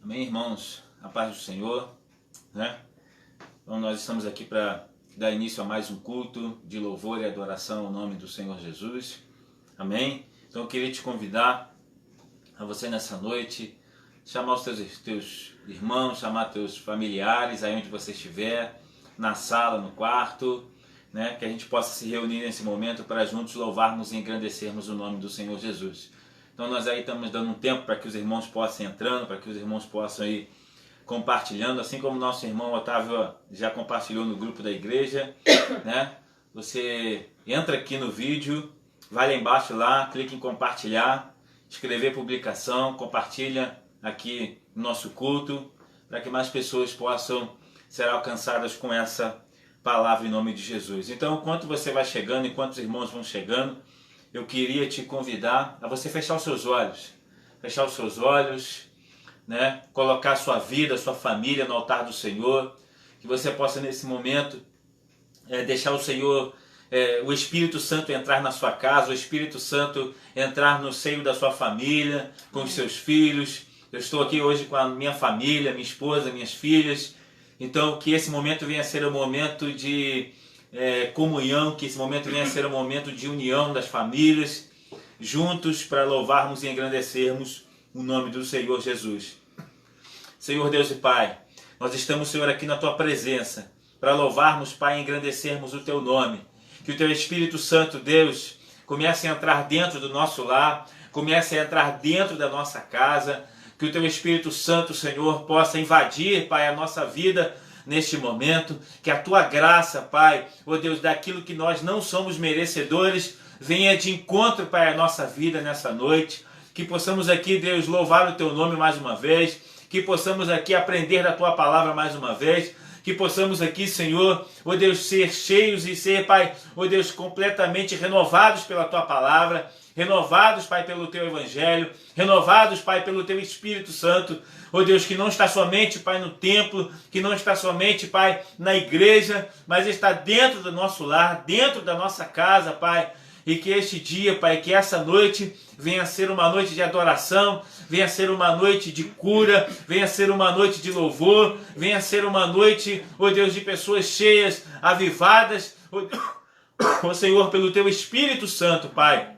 Amém, irmãos? A paz do Senhor, né? Então nós estamos aqui para dar início a mais um culto de louvor e adoração ao nome do Senhor Jesus. Amém? Então eu queria te convidar a você nessa noite, chamar os teus irmãos, chamar teus familiares, aí onde você estiver, na sala, no quarto, né? Que a gente possa se reunir nesse momento para juntos louvarmos e engrandecermos o nome do Senhor Jesus. Então nós aí estamos dando um tempo para que os irmãos possam ir entrando, para que os irmãos possam ir compartilhando, assim como o nosso irmão Otávio já compartilhou no grupo da igreja, né? Você entra aqui no vídeo, vai lá embaixo lá, clica em compartilhar, escrever publicação, compartilha aqui no nosso culto, para que mais pessoas possam ser alcançadas com essa palavra em nome de Jesus. Então, enquanto você vai chegando, enquanto os irmãos vão chegando, eu queria te convidar a você fechar os seus olhos, né? Colocar a sua vida, a sua família no altar do Senhor, que você possa nesse momento deixar o Senhor, o Espírito Santo entrar na sua casa, o Espírito Santo entrar no seio da sua família, com os seus filhos. Eu estou aqui hoje com a minha família, minha esposa, minhas filhas, então que esse momento venha a ser um momento de comunhão, que esse momento venha a ser um momento de união das famílias, juntos para louvarmos e engrandecermos o nome do Senhor Jesus. Senhor Deus e Pai, nós estamos, Senhor, aqui na Tua presença, para louvarmos, Pai, e engrandecermos o Teu nome. Que o Teu Espírito Santo, Deus, comece a entrar dentro do nosso lar, comece a entrar dentro da nossa casa, que o Teu Espírito Santo, Senhor, possa invadir, Pai, a nossa vida neste momento, que a Tua graça, Pai, ó Deus, daquilo que nós não somos merecedores, venha de encontro, Pai, à nossa vida nessa noite, que possamos aqui, Deus, louvar o Teu nome mais uma vez, que possamos aqui aprender da Tua palavra mais uma vez, que possamos aqui, Senhor, ó Deus, ser cheios e ser, Pai, ó Deus, completamente renovados pela Tua palavra, renovados, Pai, pelo Teu Evangelho, renovados, Pai, pelo Teu Espírito Santo, ó Deus, que não está somente, Pai, no templo, que não está somente, Pai, na igreja, mas está dentro do nosso lar, dentro da nossa casa, Pai, e que este dia, Pai, que essa noite venha a ser uma noite de adoração, venha a ser uma noite de cura, venha a ser uma noite de louvor, venha a ser uma noite, ó Deus, de pessoas cheias, avivadas, ó Senhor, pelo Teu Espírito Santo, Pai.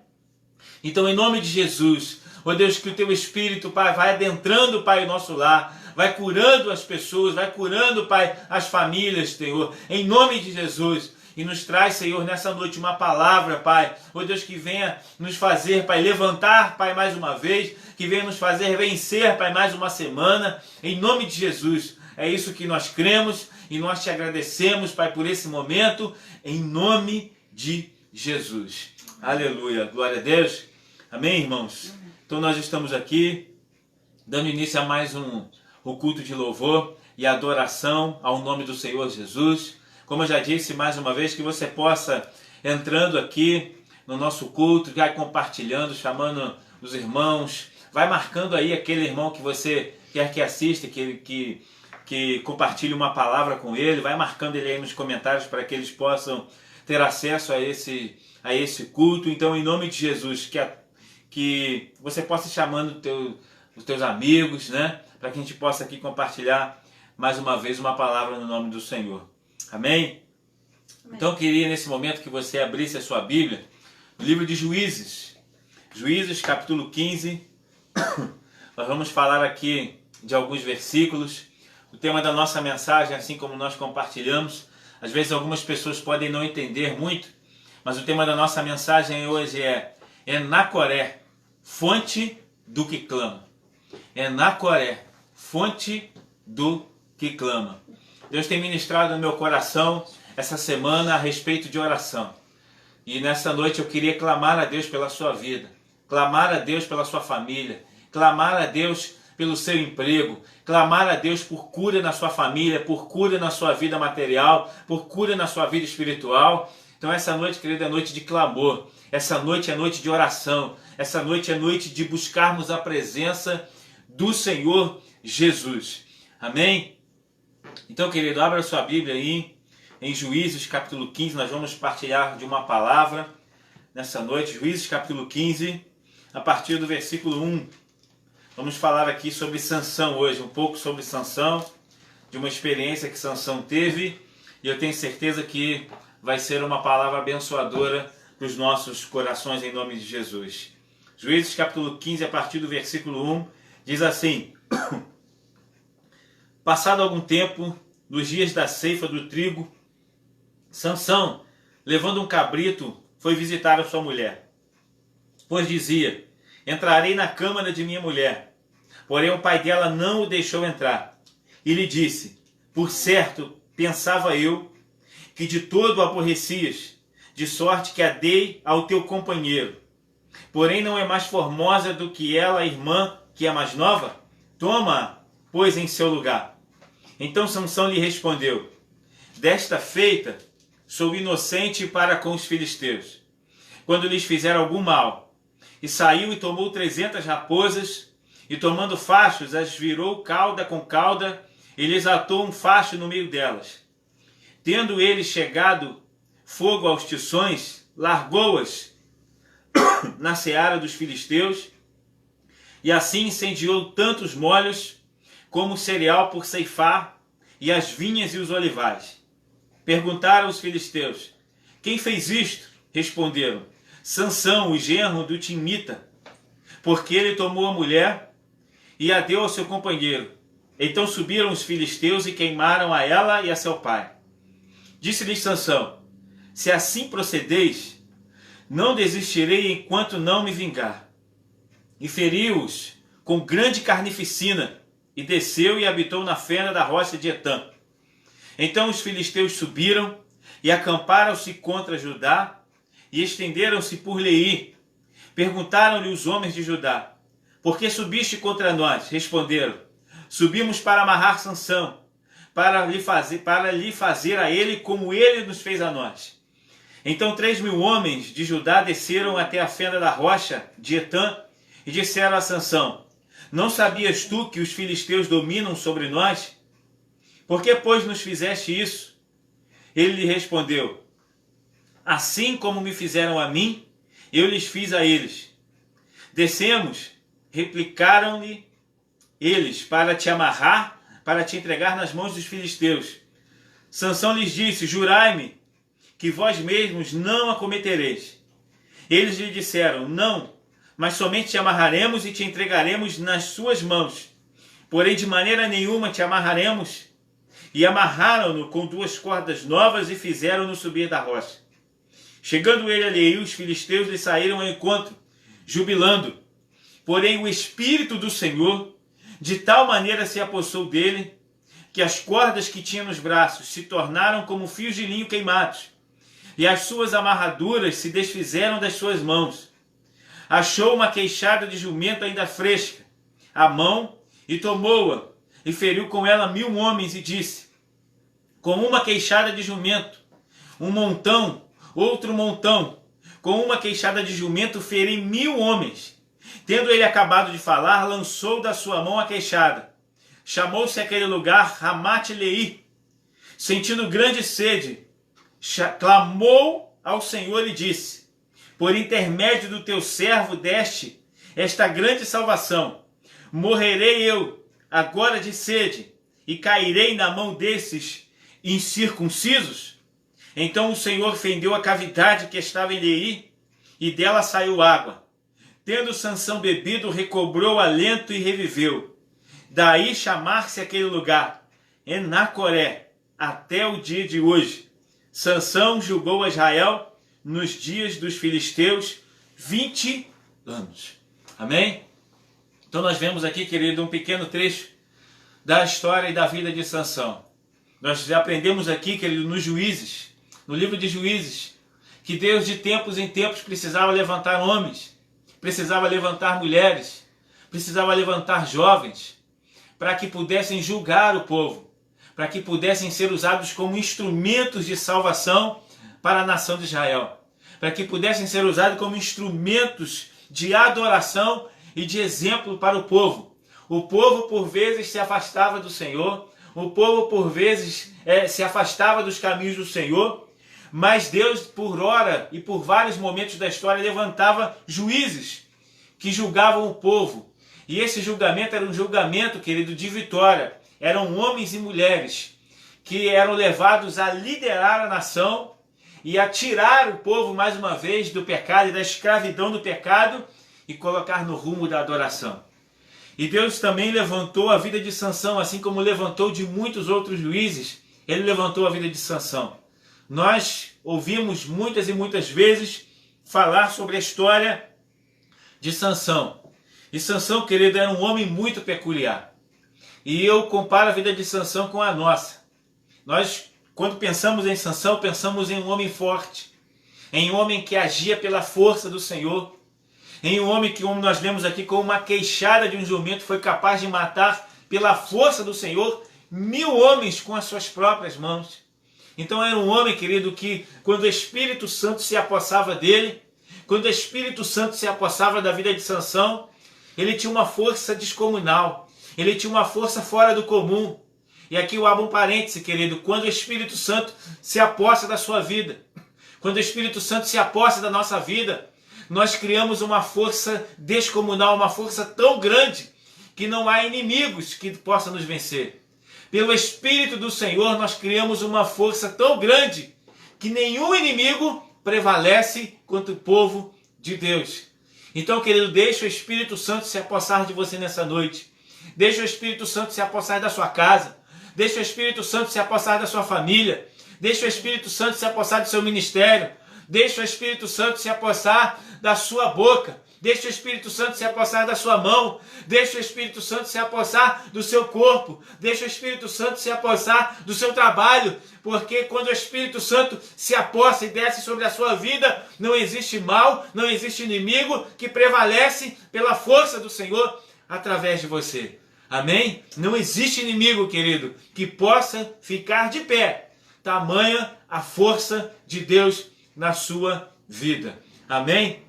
Então, em nome de Jesus, ó Deus, que o Teu Espírito, Pai, vai adentrando, Pai, o nosso lar, vai curando as pessoas, vai curando, Pai, as famílias, Senhor, em nome de Jesus. E nos traz, Senhor, nessa noite uma palavra, Pai, ó Deus, que venha nos fazer, Pai, levantar, Pai, mais uma vez, que venha nos fazer vencer, Pai, mais uma semana, em nome de Jesus. É isso que nós cremos e nós te agradecemos, Pai, por esse momento, em nome de Jesus. Aleluia, glória a Deus. Amém, irmãos? Então nós estamos aqui, dando início a mais o culto de louvor e adoração ao nome do Senhor Jesus. Como eu já disse mais uma vez, que você possa, entrando aqui no nosso culto, vai compartilhando, chamando os irmãos, vai marcando aí aquele irmão que você quer que assista, que compartilhe uma palavra com ele, vai marcando ele aí nos comentários para que eles possam ter acesso a esse culto. Então, em nome de Jesus, que você possa ir chamando os teus amigos, né? Para que a gente possa aqui compartilhar mais uma vez uma palavra no nome do Senhor. Amém? Então eu queria nesse momento que você abrisse a sua Bíblia no livro de Juízes. Juízes capítulo 15. Nós vamos falar aqui de alguns versículos. O tema da nossa mensagem, assim como nós compartilhamos, às vezes algumas pessoas podem não entender muito, mas o tema da nossa mensagem hoje é Enacoré, fonte do que clama. Enacoré, fonte do que clama. Deus tem ministrado no meu coração essa semana a respeito de oração. E nessa noite eu queria clamar a Deus pela sua vida, clamar a Deus pela sua família, clamar a Deus pelo seu emprego, clamar a Deus por cura na sua família, por cura na sua vida material, por cura na sua vida espiritual. Então essa noite, querido, é noite de clamor, essa noite é noite de oração, essa noite é noite de buscarmos a presença do Senhor Jesus. Amém? Então, querido, abra sua Bíblia aí, em Juízes capítulo 15, nós vamos partilhar de uma palavra nessa noite, Juízes capítulo 15, a partir do versículo 1. Vamos falar aqui sobre Sansão hoje, um pouco sobre Sansão, de uma experiência que Sansão teve, e eu tenho certeza que vai ser uma palavra abençoadora para os nossos corações em nome de Jesus. Juízes capítulo 15, a partir do versículo 1, diz assim: Passado algum tempo, nos dias da ceifa do trigo, Sansão, levando um cabrito, foi visitar a sua mulher. Pois dizia: entrarei na câmara de minha mulher. Porém o pai dela não o deixou entrar. E lhe disse: por certo, pensava eu, que de todo o aborrecias, de sorte que a dei ao teu companheiro. Porém não é mais formosa do que ela, a irmã, que é mais nova? Toma-a, pois, em seu lugar. Então Sansão lhe respondeu: desta feita sou inocente para com os filisteus, quando lhes fizeram algum mal. E saiu e tomou 300 raposas, e tomando fachos, as virou cauda com cauda, e lhes atou um facho no meio delas. Tendo ele chegado fogo aos tições, largou-as na seara dos filisteus, e assim incendiou tanto os molhos, como o cereal por ceifar, e as vinhas e os olivais. Perguntaram os filisteus: quem fez isto? Responderam: Sansão, o genro do Timnita, porque ele tomou a mulher e a deu ao seu companheiro. Então subiram os filisteus e queimaram a ela e a seu pai. Disse-lhes Sansão: se assim procedeis, não desistirei enquanto não me vingar. E feriu-os com grande carnificina, e desceu e habitou na fenda da rocha de Etã. Então os filisteus subiram e acamparam-se contra Judá, e estenderam-se por Leí. Perguntaram-lhe os homens de Judá: por que subiste contra nós? Responderam: subimos para amarrar Sansão, para lhe fazer a ele como ele nos fez a nós. Então 3.000 homens de Judá desceram até a fenda da rocha de Etã e disseram a Sansão: não sabias tu que os filisteus dominam sobre nós? Por que, pois, nos fizeste isso? Ele lhe respondeu: assim como me fizeram a mim, eu lhes fiz a eles. Descemos, replicaram-lhe eles, para te amarrar, para te entregar nas mãos dos filisteus. Sansão lhes disse: jurai-me que vós mesmos não a cometereis. Eles lhe disseram: não, mas somente te amarraremos e te entregaremos nas suas mãos. Porém de maneira nenhuma te amarraremos. E amarraram-no com 2 cordas novas e fizeram-no subir da rocha. Chegando ele a Leí, os filisteus lhe saíram ao encontro, jubilando. Porém o Espírito do Senhor de tal maneira se apossou dele, que as cordas que tinha nos braços se tornaram como fios de linho queimados, e as suas amarraduras se desfizeram das suas mãos. Achou uma queixada de jumento ainda fresca, à mão, e tomou-a, e feriu com ela 1.000 homens, e disse: com uma queixada de jumento, um montão, outro montão, com uma queixada de jumento feri 1.000 homens. Tendo ele acabado de falar, lançou da sua mão a queixada. Chamou-se aquele lugar Ramate-Leí. Sentindo grande sede, clamou ao Senhor e disse: por intermédio do teu servo deste esta grande salvação. Morrerei eu agora de sede e cairei na mão desses incircuncisos? Então o Senhor fendeu a cavidade que estava em Leí, e dela saiu água. Tendo Sansão bebido, recobrou alento e reviveu. Daí chamar-se aquele lugar Enacoré, até o dia de hoje. Sansão julgou Israel nos dias dos filisteus 20 anos. Amém? Então nós vemos aqui, querido, um pequeno trecho da história e da vida de Sansão. Nós já aprendemos aqui, querido, nos Juízes, no livro de Juízes, que Deus de tempos em tempos precisava levantar homens, precisava levantar mulheres, precisava levantar jovens, para que pudessem julgar o povo, para que pudessem ser usados como instrumentos de salvação para a nação de Israel, para que pudessem ser usados como instrumentos de adoração e de exemplo para o povo. O povo por vezes se afastava do Senhor, o povo por vezes se afastava dos caminhos do Senhor, mas Deus por hora e por vários momentos da história levantava juízes que julgavam o povo E esse julgamento era um julgamento, querido, de vitória. Eram homens e mulheres que eram levados a liderar a nação e a tirar o povo mais uma vez do pecado e da escravidão do pecado e colocar no rumo da adoração. E Deus também levantou a vida de Sansão, assim como levantou de muitos outros juízes, ele levantou a vida de Sansão. Nós ouvimos muitas e muitas vezes falar sobre a história de Sansão. E Sansão, querido, era um homem muito peculiar. E eu comparo a vida de Sansão com a nossa. Nós, quando pensamos em Sansão, pensamos em um homem forte, em um homem que agia pela força do Senhor, em um homem que, como nós lemos aqui, com uma queixada de um jumento, foi capaz de matar pela força do Senhor 1000 homens com as suas próprias mãos. Então era um homem, querido, que quando o Espírito Santo se apossava dele, quando o Espírito Santo se apossava da vida de Sansão, ele tinha uma força descomunal, ele tinha uma força fora do comum. E aqui eu abro um parêntese, querido, quando o Espírito Santo se apossa da sua vida, quando o Espírito Santo se apossa da nossa vida, nós criamos uma força descomunal, uma força tão grande que não há inimigos que possam nos vencer. Pelo Espírito do Senhor nós criamos uma força tão grande que nenhum inimigo prevalece contra o povo de Deus. Então, querido, deixa o Espírito Santo se apossar de você nessa noite. Deixa o Espírito Santo se apossar da sua casa. Deixa o Espírito Santo se apossar da sua família. Deixa o Espírito Santo se apossar do seu ministério. Deixa o Espírito Santo se apossar da sua boca. Deixa o Espírito Santo se apossar da sua mão. Deixa o Espírito Santo se apossar do seu corpo. Deixa o Espírito Santo se apossar do seu trabalho. Porque quando o Espírito Santo se apossa e desce sobre a sua vida, não existe mal, não existe inimigo que prevalece pela força do Senhor através de você. Amém? Não existe inimigo, querido, que possa ficar de pé. Tamanha a força de Deus na sua vida. Amém?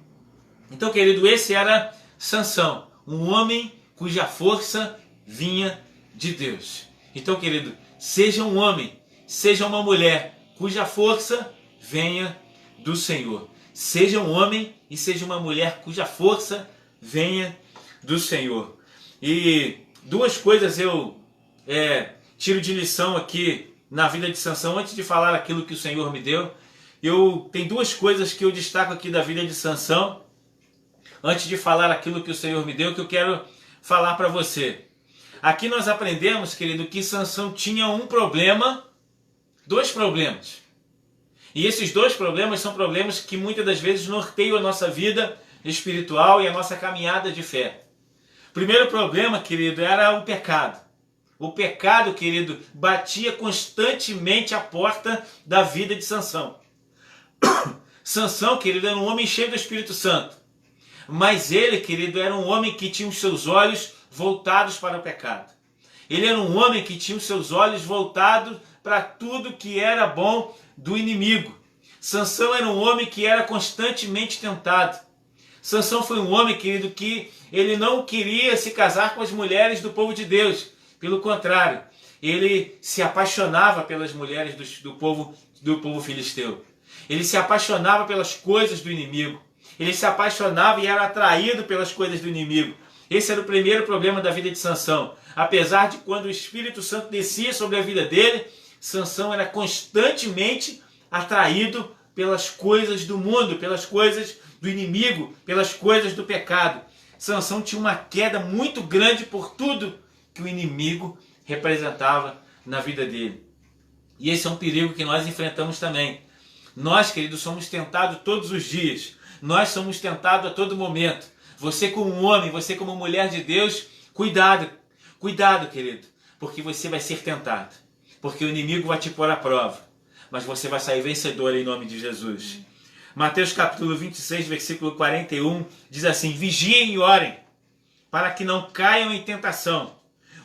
Então, querido, esse era Sansão, um homem cuja força vinha de Deus. Então, querido, seja um homem, seja uma mulher cuja força venha do Senhor. Seja um homem e seja uma mulher cuja força venha do Senhor. E duas coisas eu tiro de lição aqui na vida de Sansão, antes de falar aquilo que o Senhor me deu. Tem duas coisas que eu destaco aqui da vida de Sansão, antes de falar aquilo que o Senhor me deu, que eu quero falar para você. Aqui nós aprendemos, querido, que Sansão tinha um problema, dois problemas. E esses dois problemas são problemas que muitas das vezes norteiam a nossa vida espiritual e a nossa caminhada de fé. O primeiro problema, querido, era o pecado. O pecado, querido, batia constantemente a porta da vida de Sansão. Sansão, querido, era um homem cheio do Espírito Santo. Mas ele, querido, era um homem que tinha os seus olhos voltados para o pecado. Ele era um homem que tinha os seus olhos voltados para tudo que era bom do inimigo. Sansão era um homem que era constantemente tentado. Sansão foi um homem, querido, que ele não queria se casar com as mulheres do povo de Deus. Pelo contrário, ele se apaixonava pelas mulheres do povo filisteu. Ele se apaixonava pelas coisas do inimigo. Ele se apaixonava e era atraído pelas coisas do inimigo. Esse era o primeiro problema da vida de Sansão. Apesar de quando o Espírito Santo descia sobre a vida dele, Sansão era constantemente atraído pelas coisas do mundo, pelas coisas do inimigo, pelas coisas do pecado. Sansão tinha uma queda muito grande por tudo que o inimigo representava na vida dele. E esse é um perigo que nós enfrentamos também. Nós, queridos, somos tentados todos os dias. Nós somos tentados a todo momento. Você como homem, você como mulher de Deus, cuidado, querido, porque você vai ser tentado. Porque o inimigo vai te pôr à prova. Mas você vai sair vencedor em nome de Jesus. Mateus capítulo 26, versículo 41, diz assim: vigiem e orem, para que não caiam em tentação.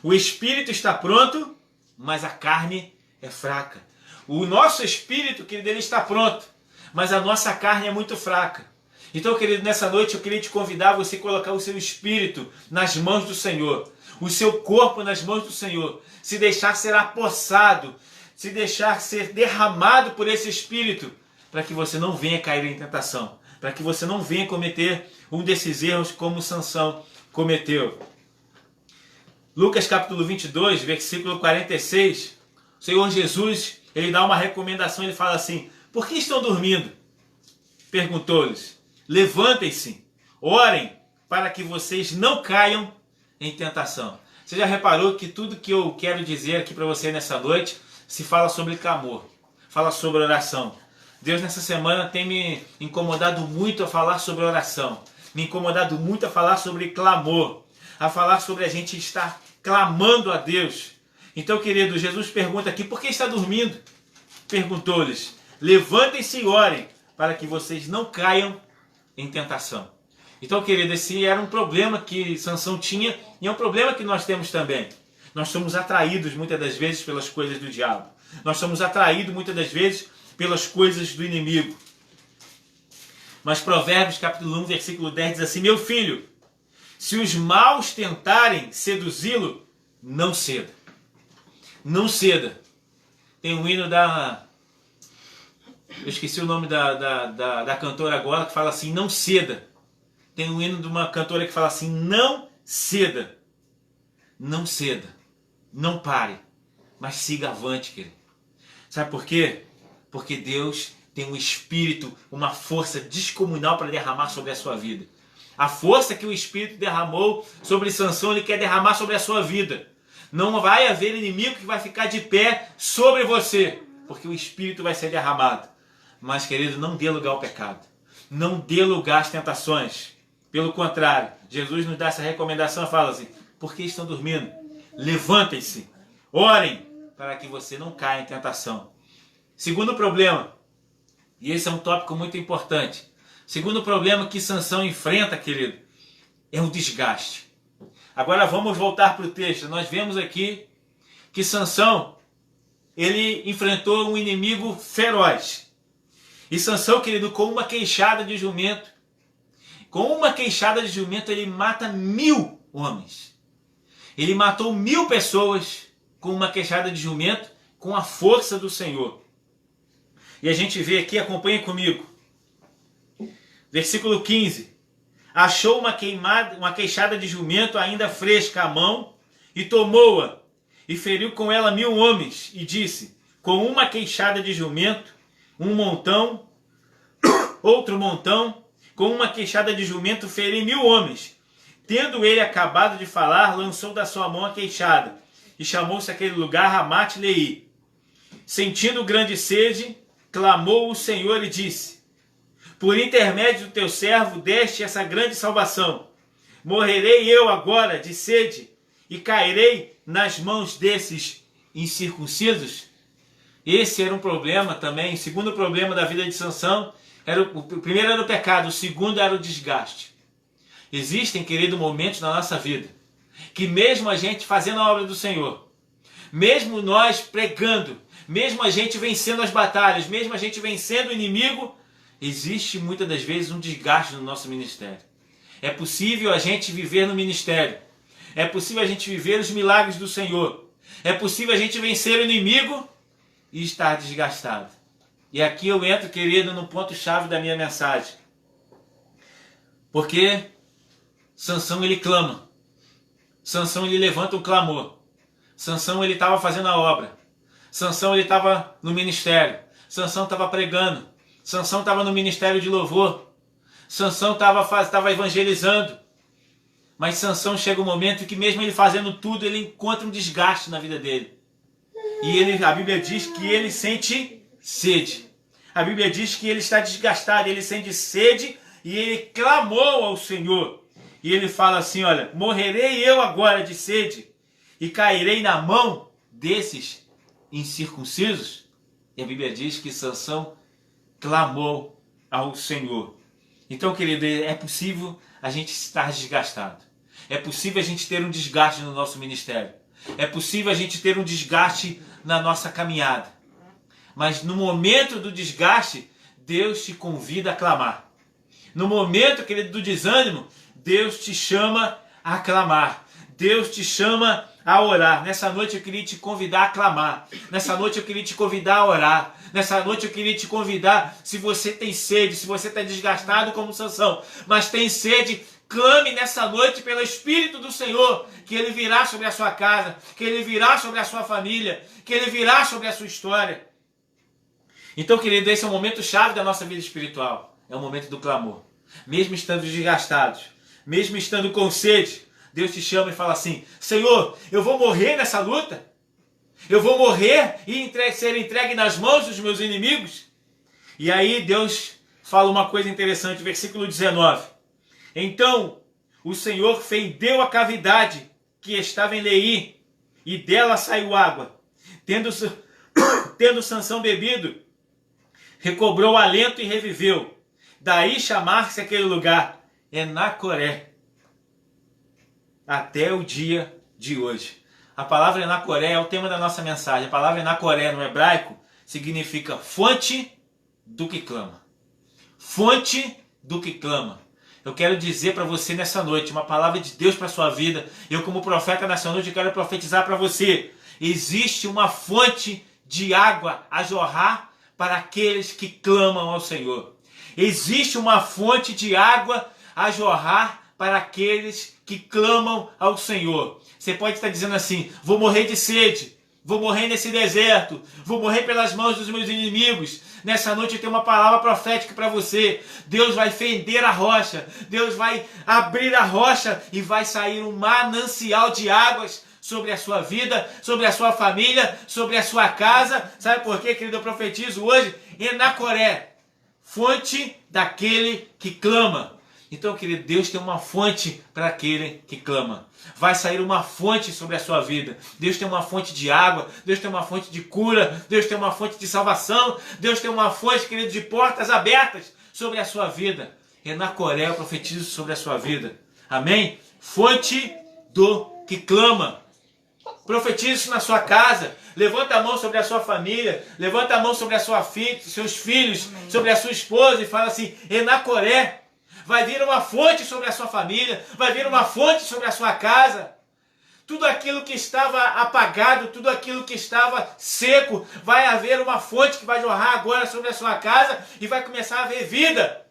O espírito está pronto, mas a carne é fraca. O nosso espírito, querido, ele está pronto, mas a nossa carne é muito fraca. Então, querido, nessa noite eu queria te convidar a você colocar o seu espírito nas mãos do Senhor, o seu corpo nas mãos do Senhor, se deixar ser apossado, se deixar ser derramado por esse espírito, para que você não venha cair em tentação, para que você não venha cometer um desses erros como Sansão cometeu. Lucas capítulo 22, versículo 46, o Senhor Jesus, ele dá uma recomendação, ele fala assim: por que estão dormindo? Perguntou-lhes: levantem-se, orem, para que vocês não caiam em tentação. Você já reparou que tudo que eu quero dizer aqui para você nessa noite se fala sobre clamor, fala sobre oração. Deus nessa semana tem me incomodado muito a falar sobre oração, me incomodado muito a falar sobre clamor, a falar sobre a gente estar clamando a Deus. Então, querido, Jesus pergunta aqui: por que está dormindo? Perguntou-lhes: levantem-se e orem, para que vocês não caiam em tentação. Então, querido, esse era um problema que Sansão tinha e é um problema que nós temos também. Nós somos atraídos muitas das vezes pelas coisas do diabo. Nós somos atraídos muitas das vezes pelas coisas do inimigo. Mas Provérbios capítulo 1, versículo 10 diz assim: meu filho, se os maus tentarem seduzi-lo, não ceda. Não ceda. Tem um hino da... eu esqueci o nome da cantora agora, que fala assim: não ceda. Tem um hino de uma cantora que fala assim: não ceda. Não ceda. Não pare. Mas siga avante, querido. Sabe por quê? Porque Deus tem um espírito, uma força descomunal para derramar sobre a sua vida. A força que o Espírito derramou sobre Sansão, ele quer derramar sobre a sua vida. Não vai haver inimigo que vai ficar de pé sobre você, porque o Espírito vai ser derramado. Mas, querido, não dê lugar ao pecado. Não dê lugar às tentações. Pelo contrário, Jesus nos dá essa recomendação e fala assim: por que estão dormindo? Levantem-se, orem, para que você não caia em tentação. Segundo problema, e esse é um tópico muito importante. Segundo problema que Sansão enfrenta, querido, é o desgaste. Agora vamos voltar para o texto. Nós vemos aqui que Sansão, ele enfrentou um inimigo feroz. E Sansão, querido, com uma queixada de jumento, ele mata 1000 homens. Ele matou 1000 pessoas com uma queixada de jumento, com a força do Senhor. E a gente vê aqui, acompanha comigo. Versículo 15. Achou uma queixada de jumento ainda fresca à mão, e tomou-a, e feriu com ela 1000 homens, e disse: com uma queixada de jumento, um montão, outro montão, com uma queixada de jumento feri 1000 homens. Tendo ele acabado de falar, lançou da sua mão a queixada, e chamou-se aquele lugar Ramate-Leí. Sentindo grande sede, clamou o Senhor e disse: por intermédio do teu servo deste essa grande salvação. Morrerei eu agora de sede e cairei nas mãos desses incircuncisos? Esse era um problema também. O segundo problema da vida de Sansão, o primeiro era o pecado, o segundo era o desgaste. Existem, querido, momentos na nossa vida que mesmo a gente fazendo a obra do Senhor, mesmo nós pregando, mesmo a gente vencendo as batalhas, mesmo a gente vencendo o inimigo, existe muitas das vezes um desgaste no nosso ministério. É possível a gente viver no ministério. É possível a gente viver os milagres do Senhor. É possível a gente vencer o inimigo e estar desgastado. E aqui eu entro, querido, no ponto-chave da minha mensagem. Porque Sansão, ele clama. Sansão, ele levanta um clamor. Sansão, ele estava fazendo a obra. Sansão, ele estava no ministério. Sansão estava pregando. Sansão estava no ministério de louvor. Sansão estava evangelizando. Mas Sansão chega um momento que mesmo ele fazendo tudo, ele encontra um desgaste na vida dele. E a Bíblia diz que ele sente sede. A Bíblia diz que ele está desgastado, ele sente sede e ele clamou ao Senhor. E ele fala assim, olha, morrerei eu agora de sede e cairei na mão desses incircuncisos? E a Bíblia diz que Sansão clamou ao Senhor. Então, querido, é possível a gente estar desgastado. É possível a gente ter um desgaste no nosso ministério. É possível a gente ter um desgaste na nossa caminhada. Mas no momento do desgaste, Deus te convida a clamar. No momento, querido, do desânimo, Deus te chama a clamar. Deus te chama a orar. Nessa noite eu queria te convidar a clamar. Nessa noite eu queria te convidar a orar. Nessa noite eu queria te convidar, se você tem sede, se você está desgastado como Sansão, mas tem sede, Clame nessa noite pelo Espírito do Senhor, que Ele virá sobre a sua casa, que Ele virá sobre a sua família, que Ele virá sobre a sua história. Então, querido, esse é o momento chave da nossa vida espiritual. É o momento do clamor. Mesmo estando desgastados, mesmo estando com sede, Deus te chama e fala assim: Senhor, eu vou morrer nessa luta? Eu vou morrer e ser entregue nas mãos dos meus inimigos? E aí Deus fala uma coisa interessante, versículo 19. Então o Senhor fendeu a cavidade que estava em Leí, e dela saiu água. Tendo Sansão bebido, recobrou o alento e reviveu. Daí chamar-se aquele lugar Enacoré, até o dia de hoje. A palavra Enacoré é o tema da nossa mensagem. A palavra Enacoré no hebraico significa fonte do que clama. Fonte do que clama. Eu quero dizer para você nessa noite uma palavra de Deus para a sua vida. Eu, como profeta nessa noite, quero profetizar para você. Existe uma fonte de água a jorrar para aqueles que clamam ao Senhor. Existe uma fonte de água a jorrar para aqueles que clamam ao Senhor. Você pode estar dizendo assim: vou morrer de sede, vou morrer nesse deserto, vou morrer pelas mãos dos meus inimigos. Nessa noite eu tenho uma palavra profética para você. Deus vai fender a rocha, Deus vai abrir a rocha e vai sair um manancial de águas sobre a sua vida, sobre a sua família, sobre a sua casa. Sabe por quê, querido? Eu profetizo hoje Enacoré, fonte daquele que clama. Então, querido, Deus tem uma fonte para aquele que clama. Vai sair uma fonte sobre a sua vida. Deus tem uma fonte de água, Deus tem uma fonte de cura, Deus tem uma fonte de salvação, Deus tem uma fonte, querido, de portas abertas sobre a sua vida. Enacoré, eu profetizo sobre a sua vida. Amém? Fonte do que clama. Profetize isso na sua casa. Levanta a mão sobre a sua família. Levanta a mão sobre a sua filha, seus filhos, amém, sobre a sua esposa e fala assim: Enacoré. Vai vir uma fonte sobre a sua família. Vai vir uma fonte sobre a sua casa. Tudo aquilo que estava apagado, tudo aquilo que estava seco, vai haver uma fonte que vai jorrar agora sobre a sua casa e vai começar a haver vida.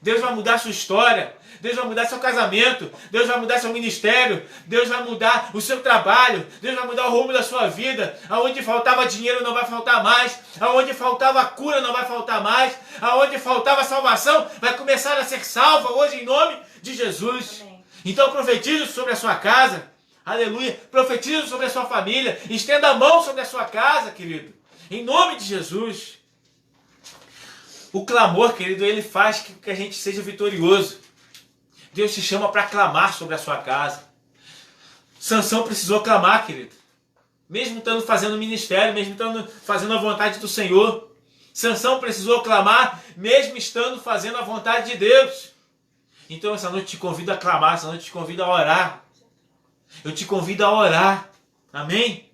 Deus vai mudar a sua história. Deus vai mudar seu casamento. Deus vai mudar seu ministério. Deus vai mudar o seu trabalho. Deus vai mudar o rumo da sua vida. Aonde faltava dinheiro não vai faltar mais. Aonde faltava cura não vai faltar mais. Aonde faltava salvação vai começar a ser salva hoje em nome de Jesus. Amém. Então profetizo sobre a sua casa. Aleluia. Profetizo sobre a sua família. Estenda a mão sobre a sua casa, querido. Em nome de Jesus. O clamor, querido, ele faz que a gente seja vitorioso. Deus te chama para clamar sobre a sua casa. Sansão precisou clamar, querido. Mesmo estando fazendo ministério, mesmo estando fazendo a vontade do Senhor. Sansão precisou clamar, mesmo estando fazendo a vontade de Deus. Então essa noite te convido a clamar, essa noite te convido a orar. Eu te convido a orar. Amém?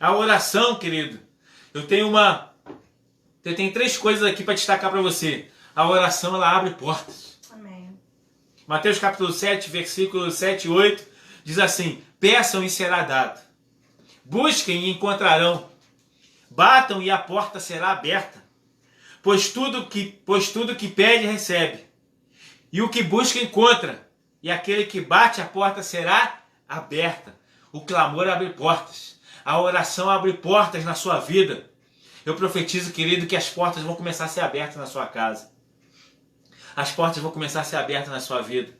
A oração, querido. Eu tenho 3 coisas aqui para destacar para você. A oração, ela abre portas. Amém. Mateus capítulo 7, versículos 7 e 8, diz assim: peçam e será dado. Busquem e encontrarão. Batam e a porta será aberta. Pois tudo que pede, recebe. E o que busca, encontra. E aquele que bate, a porta será aberta. O clamor abre portas. A oração abre portas na sua vida. Eu profetizo, querido, que as portas vão começar a ser abertas na sua casa. As portas vão começar a ser abertas na sua vida.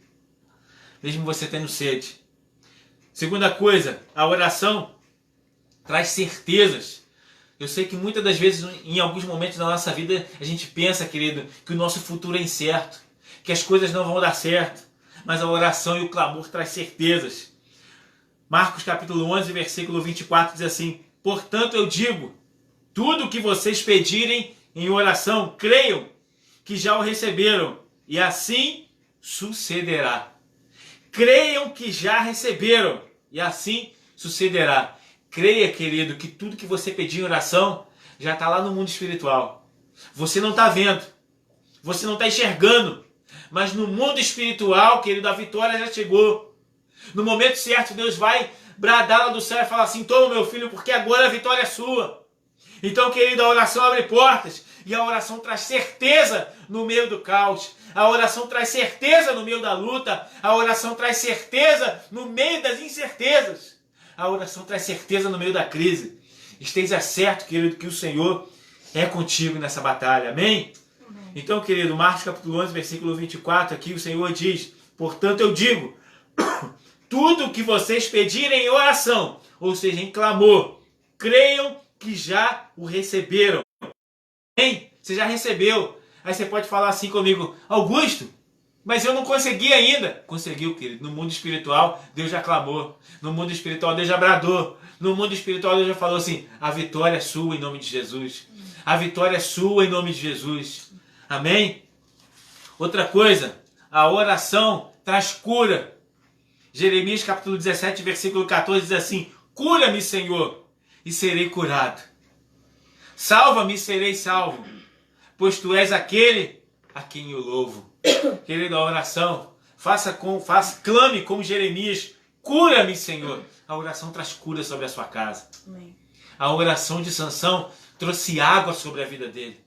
Mesmo você tendo sede. Segunda coisa, a oração traz certezas. Eu sei que muitas das vezes, em alguns momentos da nossa vida, a gente pensa, querido, que o nosso futuro é incerto. Que as coisas não vão dar certo. Mas a oração e o clamor traz certezas. Marcos capítulo 11, versículo 24 diz assim: portanto eu digo, tudo o que vocês pedirem em oração, creiam que já o receberam, e assim sucederá. Creiam que já receberam, e assim sucederá. Creia, querido, que tudo que você pedir em oração já está lá no mundo espiritual. Você não está vendo, você não está enxergando, mas no mundo espiritual, querido, a vitória já chegou. No momento certo, Deus vai bradar lá do céu e falar assim: toma, meu filho, porque agora a vitória é sua. Então, querido, a oração abre portas. E a oração traz certeza no meio do caos. A oração traz certeza no meio da luta. A oração traz certeza no meio das incertezas. A oração traz certeza no meio da crise. Esteja certo, querido, que o Senhor é contigo nessa batalha. Amém? Amém. Então, querido, Marcos capítulo 11, versículo 24, aqui o Senhor diz: portanto eu digo, tudo o que vocês pedirem em oração, ou seja, em clamor, creiam que já o receberam. Amém? Você já recebeu. Aí você pode falar assim comigo: Augusto, mas eu não consegui ainda. Conseguiu, querido. No mundo espiritual, Deus já clamou. No mundo espiritual, Deus já bradou. No mundo espiritual, Deus já falou assim: a vitória é sua em nome de Jesus. A vitória é sua em nome de Jesus. Amém? Outra coisa, a oração traz cura. Jeremias capítulo 17, versículo 14 diz assim: cura-me, Senhor, e serei curado. Salva-me e serei salvo, pois tu és aquele a quem eu louvo. Querido, a oração, clame como Jeremias: cura-me, Senhor. A oração traz cura sobre a sua casa. Amém. A oração de Sansão trouxe água sobre a vida dele.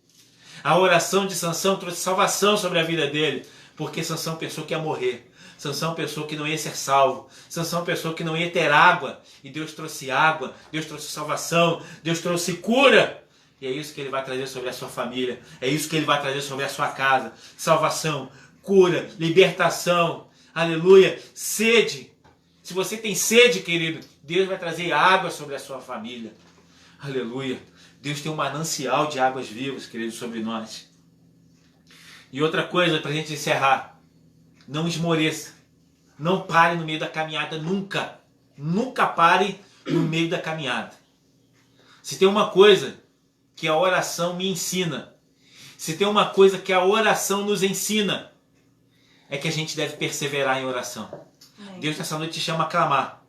A oração de Sansão trouxe salvação sobre a vida dele, porque Sansão pensou que ia morrer. Sansão pensou que não ia ser salvo. Sansão pensou que não ia ter água. E Deus trouxe água, Deus trouxe salvação, Deus trouxe cura. E é isso que Ele vai trazer sobre a sua família. É isso que Ele vai trazer sobre a sua casa. Salvação, cura, libertação. Aleluia. Sede. Se você tem sede, querido, Deus vai trazer água sobre a sua família. Aleluia. Deus tem um manancial de águas vivas, querido, sobre nós. E outra coisa, para a gente encerrar. Não esmoreça. Não pare no meio da caminhada nunca. Nunca pare no meio da caminhada. Se tem uma coisa que a oração me ensina, se tem uma coisa que a oração nos ensina, é que a gente deve perseverar em oração. Deus nessa noite te chama a clamar.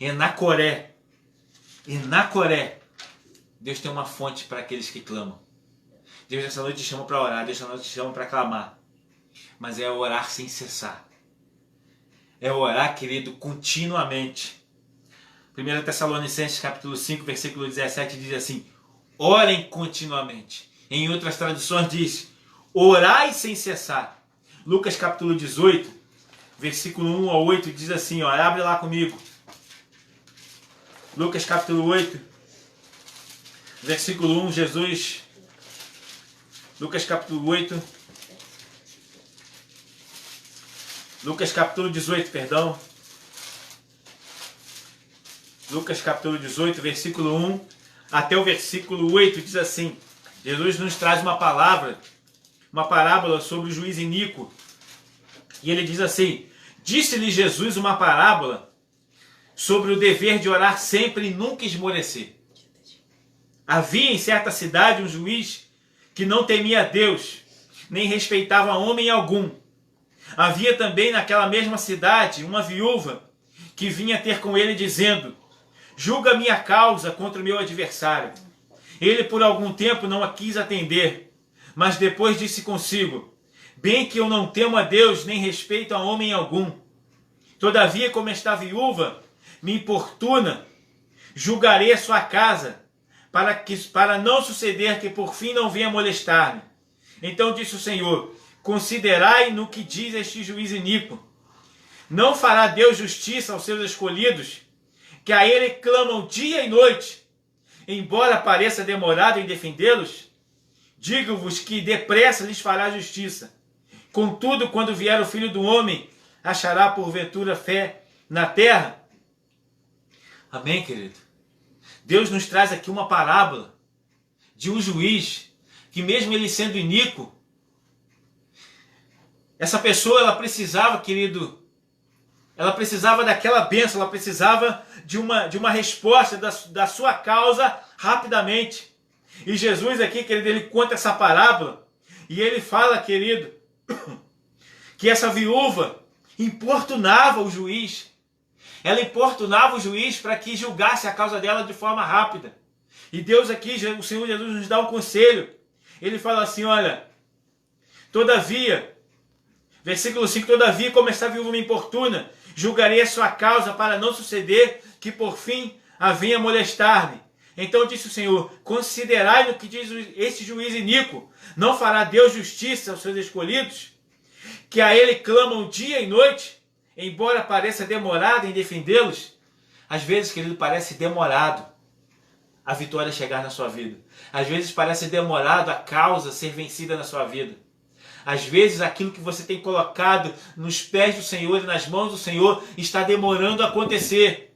Enacoré. Deus tem uma fonte para aqueles que clamam. Deus nessa noite te chama para orar. Deus nessa noite te chama para clamar. Mas é orar sem cessar. É orar, querido, continuamente. 1 Tessalonicenses capítulo 5, versículo 17 diz assim: orem continuamente. Em outras traduções diz: orai sem cessar. Lucas capítulo 18, versículo 1 ao 8 diz assim, ó, abre lá comigo. Lucas capítulo 8, versículo 1, Jesus. Lucas capítulo 8. Lucas capítulo 18, perdão. Lucas capítulo 18, versículo 1 até o versículo 8 diz assim: Jesus nos traz uma parábola sobre o juiz iníquo. E ele diz assim: disse-lhe Jesus uma parábola sobre o dever de orar sempre e nunca esmorecer. Havia em certa cidade um juiz que não temia a Deus, nem respeitava homem algum. Havia também naquela mesma cidade uma viúva que vinha ter com ele dizendo: julga minha causa contra o meu adversário. Ele por algum tempo não a quis atender, mas depois disse consigo: bem que eu não temo a Deus, nem respeito a homem algum. Todavia, como esta viúva me importuna, julgarei a sua casa, para não suceder que por fim não venha molestar-me. Então disse o Senhor: considerai no que diz este juiz iníquo. Não fará Deus justiça aos seus escolhidos, que a ele clamam dia e noite, embora pareça demorado em defendê-los? Digo-vos que depressa lhes fará justiça. Contudo, quando vier o Filho do Homem, achará porventura fé na terra? Amém, querido? Deus nos traz aqui uma parábola de um juiz que, mesmo ele sendo iníquo, essa pessoa, ela precisava, querido, ela precisava daquela bênção, ela precisava de uma resposta da sua causa rapidamente. E Jesus aqui, querido, ele conta essa parábola e ele fala, querido, que essa viúva importunava o juiz. Ela importunava o juiz para que julgasse a causa dela de forma rápida. E Deus aqui, o Senhor Jesus nos dá um conselho. Ele fala assim, olha, todavia, versículo 5, todavia, como esta viúva me importuna, julgarei a sua causa para não suceder que por fim a venha molestar-me. Então disse o Senhor: considerai no que diz este juiz iníquo. Não fará Deus justiça aos seus escolhidos, que a ele clamam dia e noite, embora pareça demorado em defendê-los? Às vezes, querido, parece demorado a vitória chegar na sua vida. Às vezes parece demorado a causa ser vencida na sua vida. Às vezes aquilo que você tem colocado nos pés do Senhor e nas mãos do Senhor está demorando a acontecer.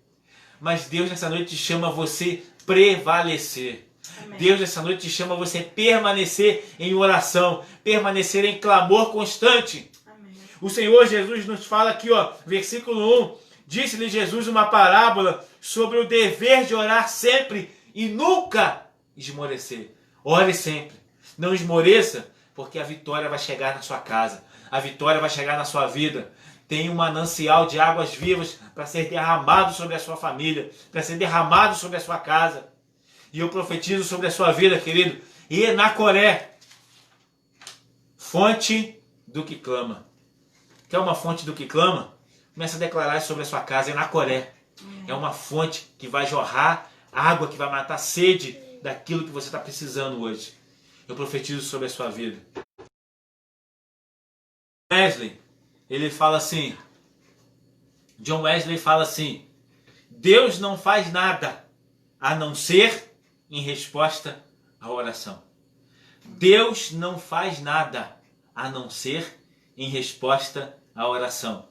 Mas Deus nessa noite te chama a você prevalecer. Amém. Deus nessa noite te chama a você permanecer em oração, permanecer em clamor constante. Amém. O Senhor Jesus nos fala aqui, versículo 1, disse-lhe Jesus uma parábola sobre o dever de orar sempre e nunca esmorecer. Ore sempre, não esmoreça, porque a vitória vai chegar na sua casa, a vitória vai chegar na sua vida. Tem um manancial de águas vivas para ser derramado sobre a sua família, para ser derramado sobre a sua casa. E eu profetizo sobre a sua vida, querido, Enacoré, fonte do que clama. Quer uma fonte do que clama? Começa a declarar sobre a sua casa, Enacoré. É uma fonte que vai jorrar água, que vai matar a sede daquilo que você está precisando hoje. Eu profetizo sobre a sua vida. John Wesley fala assim, Deus não faz nada a não ser em resposta à oração. Deus não faz nada a não ser em resposta à oração.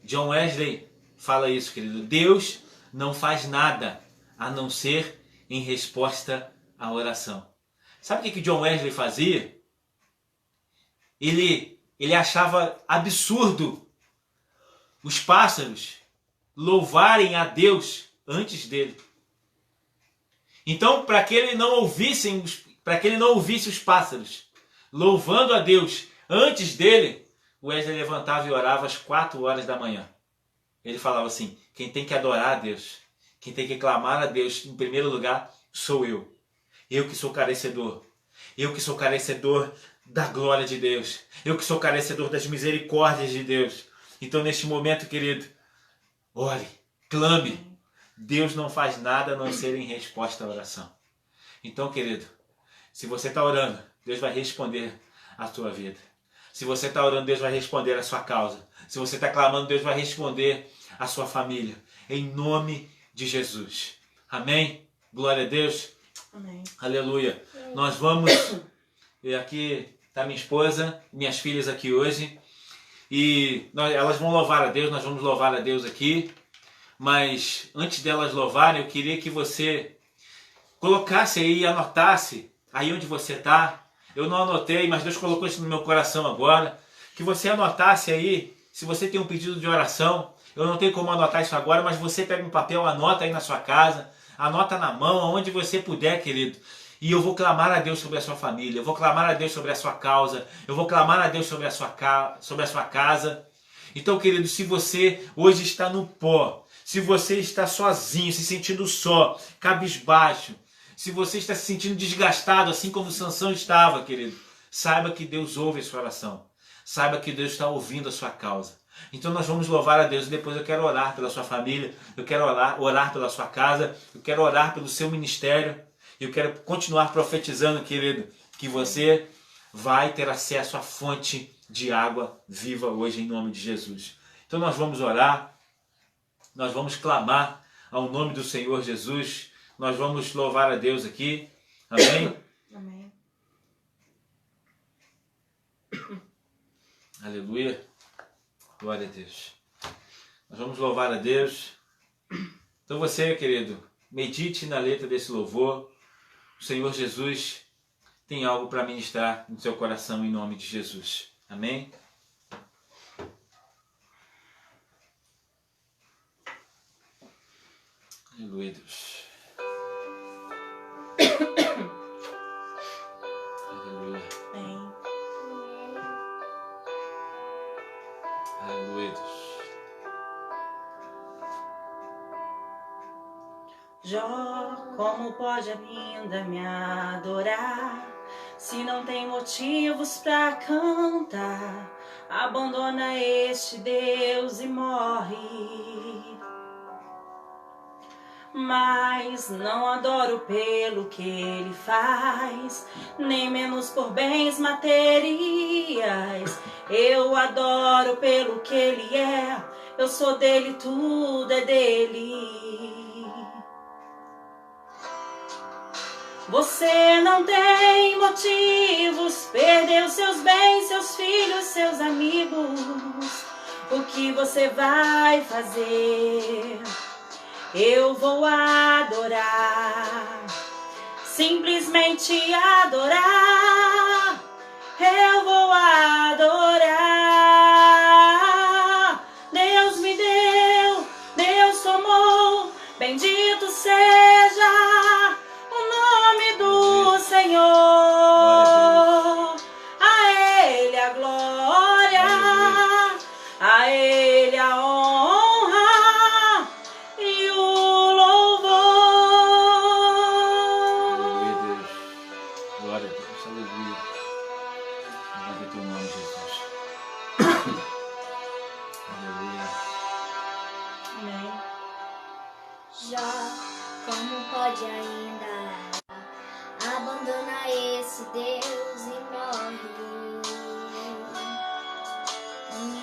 John Wesley fala isso, querido. Deus não faz nada a não ser em resposta à oração. Sabe o que John Wesley fazia? Ele achava absurdo os pássaros louvarem a Deus antes dele. Então, para que ele não ouvisse os pássaros louvando a Deus antes dele, Wesley levantava e orava às 4 horas da manhã. Ele falava assim, quem tem que adorar a Deus, quem tem que clamar a Deus em primeiro lugar, sou eu. Eu que sou carecedor. Eu que sou carecedor da glória de Deus. Eu que sou carecedor das misericórdias de Deus. Então, neste momento, querido, ore, clame. Deus não faz nada a não ser em resposta à oração. Então, querido, se você está orando, Deus vai responder a tua vida. Se você está orando, Deus vai responder a sua causa. Se você está clamando, Deus vai responder a sua família. Em nome de Jesus. Amém? Glória a Deus. Amém. Aleluia. Nós vamos... Aqui está minha esposa, minhas filhas aqui hoje. E elas vão louvar a Deus, nós vamos louvar a Deus aqui. Mas antes delas louvarem, eu queria que você colocasse aí, anotasse aí onde você está. Eu não anotei, mas Deus colocou isso no meu coração agora. Que você anotasse aí, se você tem um pedido de oração. Eu não tenho como anotar isso agora, mas você pega um papel, anota aí na sua casa. Anota na mão, aonde você puder, querido. E eu vou clamar a Deus sobre a sua família. Eu vou clamar a Deus sobre a sua causa. Eu vou clamar a Deus sobre a sua casa. Então, querido, se você hoje está no pó, se você está sozinho, se sentindo só, cabisbaixo, se você está se sentindo desgastado, assim como Sansão estava, querido, saiba que Deus ouve a sua oração. Saiba que Deus está ouvindo a sua causa. Então nós vamos louvar a Deus. E depois eu quero orar pela sua família, eu quero orar pela sua casa, eu quero orar pelo seu ministério. Eu quero continuar profetizando, querido, que você vai ter acesso à fonte de água viva hoje em nome de Jesus. Então nós vamos orar, nós vamos clamar ao nome do Senhor Jesus, nós vamos louvar a Deus aqui. Amém? Amém. Aleluia. Glória a Deus. Nós vamos louvar a Deus. Então você, querido, medite na letra desse louvor. O Senhor Jesus tem algo para ministrar no seu coração em nome de Jesus. Amém? Aleluia, Deus. Aleluia. Amém. Aleluia, Deus. Jó, como pode ainda me adorar, se não tem motivos pra cantar? Abandona este Deus e morre. mas não adoro pelo que ele faz, nem menos por bens materiais. Eu adoro pelo que ele é, eu sou dele, tudo é dele. Você não tem motivos, perdeu seus bens, seus filhos, seus amigos. O que você vai fazer? Eu vou adorar, simplesmente adorar. Eu vou adorar. Deus me deu, Deus tomou, bendito seja o nome do Senhor. A Ele a glória, a Ele a honra e o louvor. Aleluia, Deus. Glória a Deus. Aleluia. Glória a teu nome, Jesus. Aleluia. Amém. Jó, como pode ainda abandonar esse Deus e morre?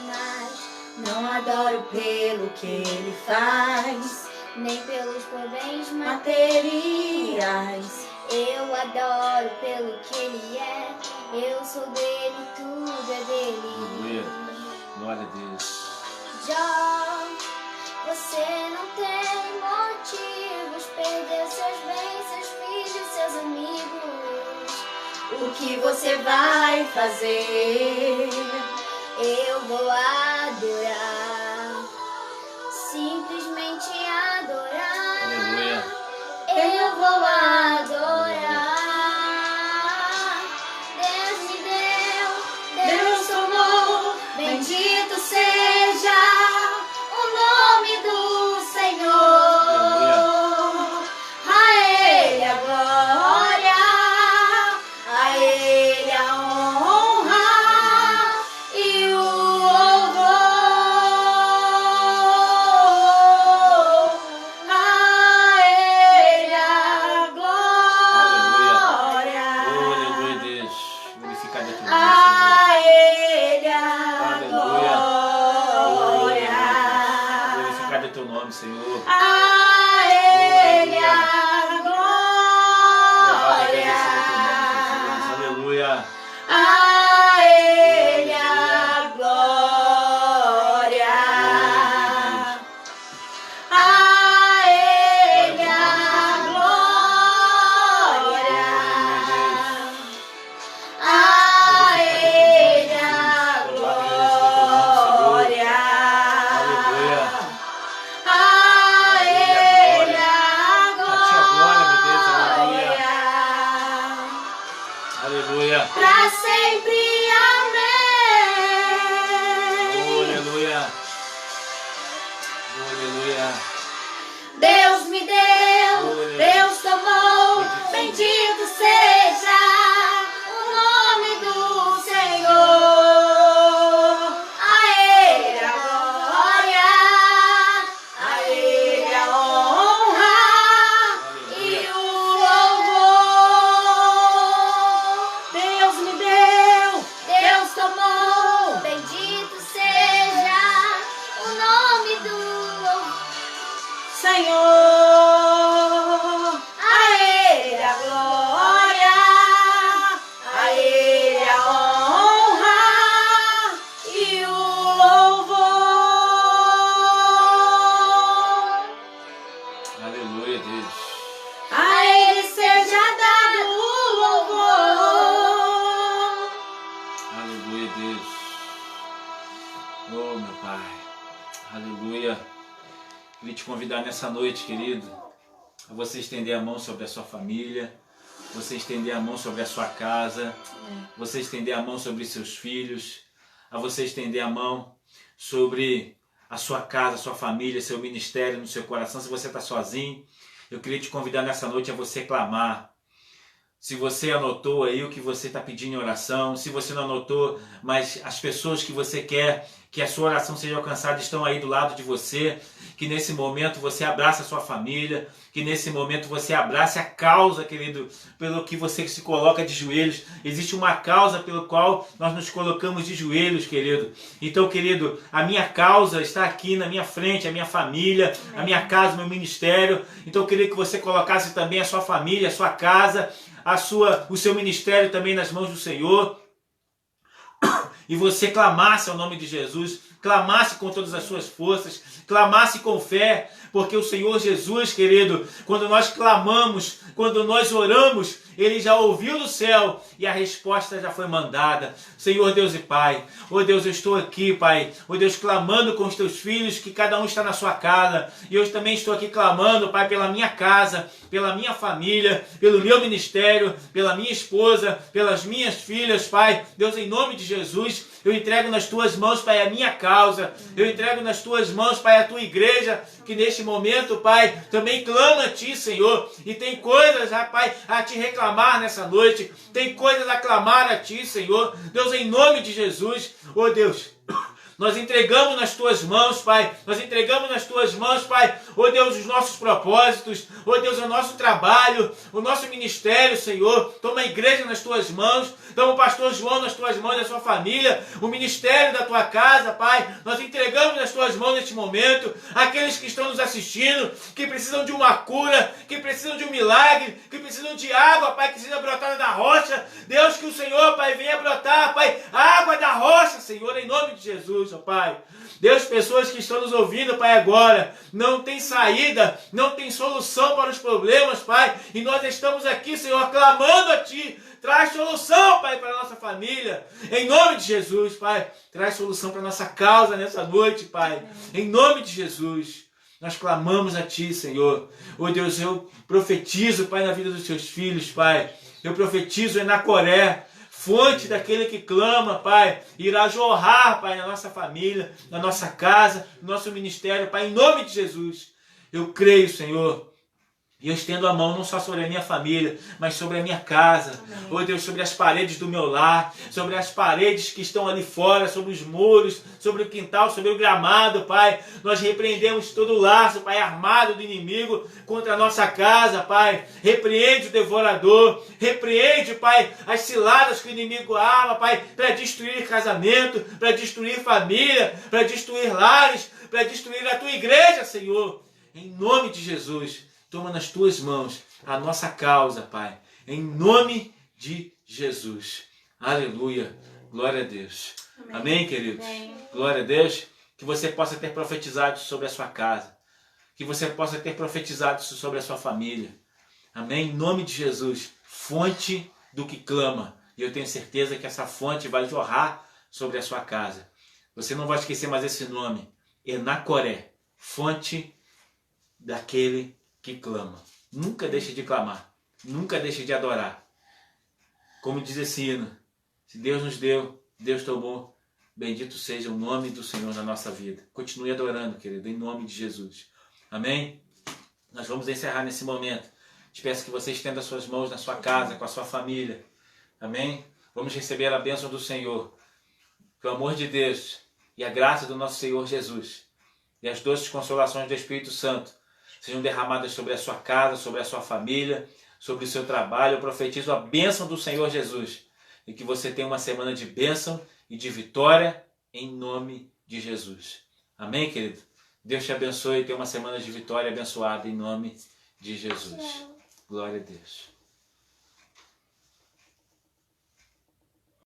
Mas Não adoro pelo que ele faz, nem pelos bens materiais. eu adoro pelo que ele é. Eu sou dele, tudo é dele. Aleluia. Glória a Deus. Jó, você não tem motivos, perdeu seus bens, seus filhos, seus amigos. O que você vai fazer? Eu vou adorar, simplesmente adorar. Aleluia. Eu vou adorar. Deus me deu, Deus tomou, bendito seja o nome do Senhor. A Ele a glória, a Ele a honra e o louvor. A Ele a glória, Oh, aleluia, Deus. Glorificado é teu nome, a Ele a Aleluia. glória. Senhor. Glorificado é teu nome, Senhor. A Ele a Louvado e glória, agradecido é teu nome, Jesus. Aleluia. a Ele a glória, a Ele a glória, a Ele a glória. Aleluia. A Ele a A ti a glória, meu Deus, glória, Aleluia. pra sempre, Oh, amém. aleluia. Oh, aleluia. Deus me deu, Deus tomou, bendito seja o nome do Senhor. A Ele a glória, a Ele a honra e o louvor. Deus me deu, Deus tomou, bendito seja o nome do Senhor. A Ele a glória, a Ele a honra e o louvor. Aleluia, Deus. A Ele seja dado o louvor. Aleluia, Deus. Oh, meu Pai. Aleluia. Queria te convidar nessa noite, querido, a você estender a mão sobre a sua família, você estender a mão sobre a sua casa, você estender a mão sobre seus filhos, a você estender a mão sobre a sua casa, a sua família, seu ministério no seu coração. Se você está sozinho, eu queria te convidar nessa noite a você clamar. Se você anotou aí o que você está pedindo em oração, se você não anotou, mas as pessoas que você quer que a sua oração seja alcançada estão aí do lado de você, que nesse momento você abraça a sua família, que nesse momento você abrace a causa, querido, pelo que você se coloca de joelhos. Existe uma causa pelo qual nós nos colocamos de joelhos, querido. Então, querido, a minha causa está aqui na minha frente, a minha família, a minha casa, o meu ministério. Então, eu queria que você colocasse também a sua família, a sua casa, o seu ministério também nas mãos do Senhor. E você clamasse ao nome de Jesus, clamasse com todas as suas forças, clamasse com fé, porque o Senhor Jesus, querido, quando nós clamamos, quando nós oramos, Ele já ouviu do céu e a resposta já foi mandada. Senhor Deus e Pai, oh Deus, eu estou aqui, Pai, oh Deus, clamando com os teus filhos, que cada um está na sua casa, e eu também estou aqui clamando, Pai, pela minha casa, pela minha família, pelo meu ministério, pela minha esposa, pelas minhas filhas, Pai. Deus, em nome de Jesus, eu entrego nas tuas mãos, Pai, a minha causa. Eu entrego nas tuas mãos, Pai, a tua igreja, que neste momento, Pai, também clama a ti, Senhor. E tem coisas, Pai, a te reclamar nessa noite. Tem coisas a clamar a ti, Senhor. Deus, em nome de Jesus, oh Deus, nós entregamos nas tuas mãos, Pai. Nós entregamos nas tuas mãos, Pai, oh Deus, os nossos propósitos, oh Deus, o nosso trabalho, o nosso ministério, Senhor. Toma a igreja nas tuas mãos, toma o pastor João nas tuas mãos, a sua família, o ministério da tua casa, Pai. Nós entregamos nas tuas mãos neste momento aqueles que estão nos assistindo, que precisam de uma cura, que precisam de um milagre, que precisam de água, Pai, que seja brotada da rocha. Deus, que o Senhor, Pai, venha brotar, Pai, a água da rocha, Senhor, em nome de Jesus, ó Pai. Deus, pessoas que estão nos ouvindo, Pai, agora, não tem saída, não tem solução para os problemas, Pai, e nós estamos aqui, Senhor, clamando a Ti. Traz solução, Pai, para a nossa família, em nome de Jesus, Pai. Traz solução para a nossa causa nessa noite, Pai, em nome de Jesus. Nós clamamos a Ti, Senhor. Oh Deus, eu profetizo, Pai, na vida dos Teus filhos, Pai. Eu profetizo na Coré, fonte daquele que clama, Pai, irá jorrar, Pai, na nossa família, na nossa casa, no nosso ministério, Pai, em nome de Jesus. Eu creio, Senhor. E eu estendo a mão não só sobre a minha família, mas sobre a minha casa. Oh Deus, sobre as paredes do meu lar, sobre as paredes que estão ali fora, sobre os muros, sobre o quintal, sobre o gramado, Pai. Nós repreendemos todo o laço, Pai, armado do inimigo contra a nossa casa, Pai. Repreende o devorador, repreende, Pai, as ciladas que o inimigo arma, Pai, para destruir casamento, para destruir família, para destruir lares, para destruir a tua igreja, Senhor. Em nome de Jesus. Toma nas tuas mãos a nossa causa, Pai. Em nome de Jesus. Aleluia. Glória a Deus. Amém, queridos? Amém. Glória a Deus. Que você possa ter profetizado sobre a sua casa. Que você possa ter profetizado sobre a sua família. Amém? Em nome de Jesus. Fonte do que clama. E eu tenho certeza que essa fonte vai jorrar sobre a sua casa. Você não vai esquecer mais esse nome. Enacoré. Fonte daquele que clama. Nunca deixe de clamar. Nunca deixe de adorar. Como diz esse hino, se Deus nos deu, Deus tomou, bendito seja o nome do Senhor na nossa vida. Continue adorando, querido, em nome de Jesus. Amém? Nós vamos encerrar nesse momento. Te peço que você estenda suas mãos na sua casa, com a sua família. Amém? Vamos receber a bênção do Senhor. Que o amor de Deus e a graça do nosso Senhor Jesus e as doces consolações do Espírito Santo sejam derramadas sobre a sua casa, sobre a sua família, sobre o seu trabalho. Eu profetizo a bênção do Senhor Jesus. E que você tenha uma semana de bênção e de vitória em nome de Jesus. Amém, querido? Deus te abençoe e tenha uma semana de vitória abençoada em nome de Jesus. Glória a Deus.